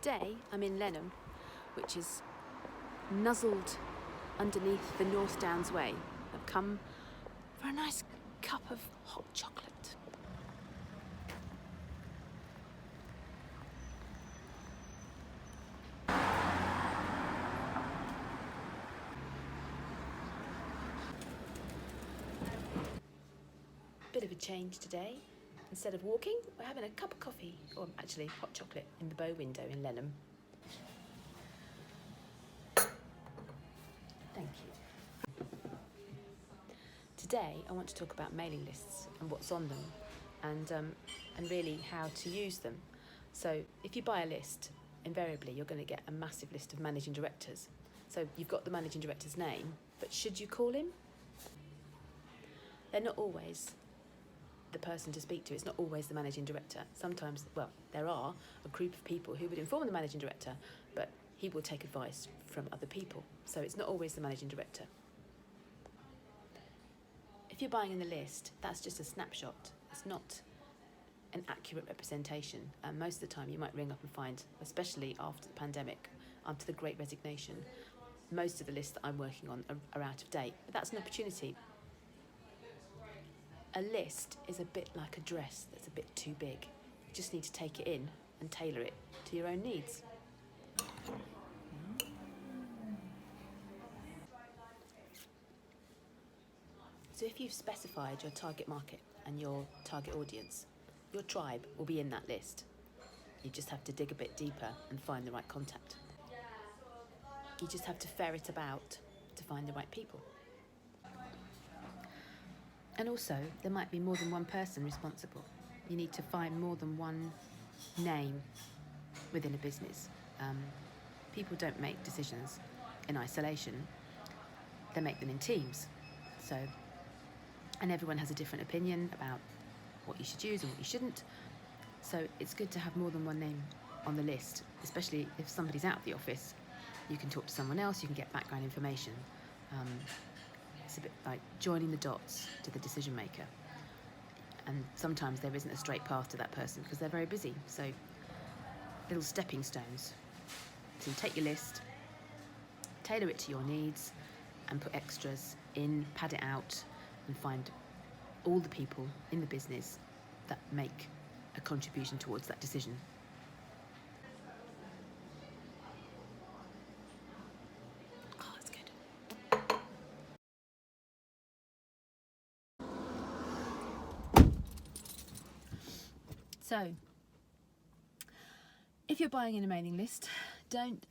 Today I'm in Lenham, which is nuzzled underneath the North Downs Way. I've come for a nice cup of hot chocolate. Bit of a change today. Instead of walking, we're having a cup of coffee, or actually hot chocolate, in the bow window in Lenham. Thank you. Today I want to talk about mailing lists and what's on them, and really how to use them. So if you buy a list, invariably you're going to get a massive list of managing directors. So you've got the managing director's name, but should you call him? They're not always the person to speak to. It's not always the managing director. Sometimes, well, there are a group of people who would inform the managing director, but he will take advice from other people. So it's not always the managing director. If you're buying in the list, that's just a snapshot. It's not an accurate representation. And most of the time you might ring up and find, especially after the pandemic, after the Great Resignation, most of the lists that I'm working on are out of date. But that's an opportunity. A list is a bit like a dress that's a bit too big. You just need to take it in and tailor it to your own needs. So if you've specified your target market and your target audience, your tribe will be in that list. You just have to dig a bit deeper and find the right contact. You just have to ferret about to find the right people. And also, there might be more than one person responsible. You need to find more than one name within a business. People don't make decisions in isolation. They make them in teams. And everyone has a different opinion about what you should use and what you shouldn't. So it's good to have more than one name on the list, especially if somebody's out of the office. You can talk to someone else, you can get background information. It's a bit like joining the dots to the decision maker. And sometimes there isn't a straight path to that person because they're very busy. So little stepping stones. So you take your list, tailor it to your needs, and put extras in, pad it out, and find all the people in the business that make a contribution towards that decision. Oh, that's good. So, if you're buying in a mailing list, don't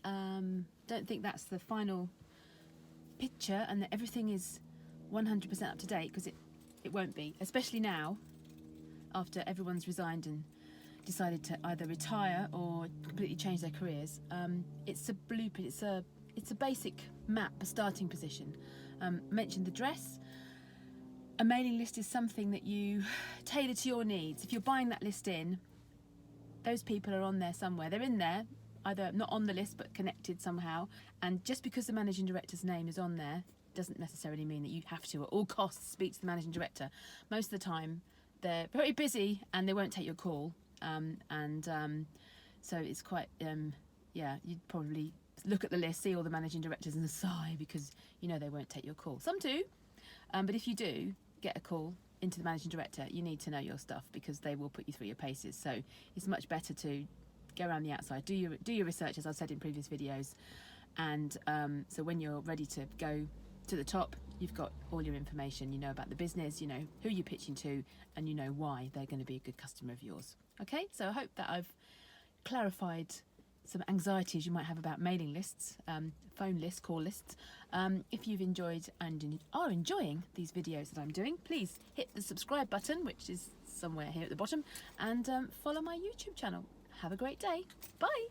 think that's the final picture and that everything is 100% up to date, because it won't be, especially now after everyone's resigned and decided to either retire or completely change their careers. It's a blueprint, it's a basic map, a starting position. Mentioned the dress. A mailing list is something that you tailor to your needs. If you're buying that list in, those people are on there somewhere. They're in there, either not on the list but connected somehow. And just because the managing director's name is on there doesn't necessarily mean that you have to at all costs speak to the managing director. Most of the time they're very busy and they won't take your call. So it's quite, you'd probably look at the list, see all the managing directors and sigh because you know they won't take your call. Some do, but if you do get a call into the managing director, you need to know your stuff because they will put you through your paces. So it's much better to go around the outside, do your research, as I've said in previous videos, and so when you're ready to go to the top, you've got all your information. You know about the business, you know who you're pitching to, and you know why they're going to be a good customer of yours. Okay, so I hope that I've clarified some anxieties you might have about mailing lists, phone lists, call lists. If you've enjoyed and are enjoying these videos that I'm doing, please hit the subscribe button, which is somewhere here at the bottom, and follow my YouTube channel. Have a great day. Bye.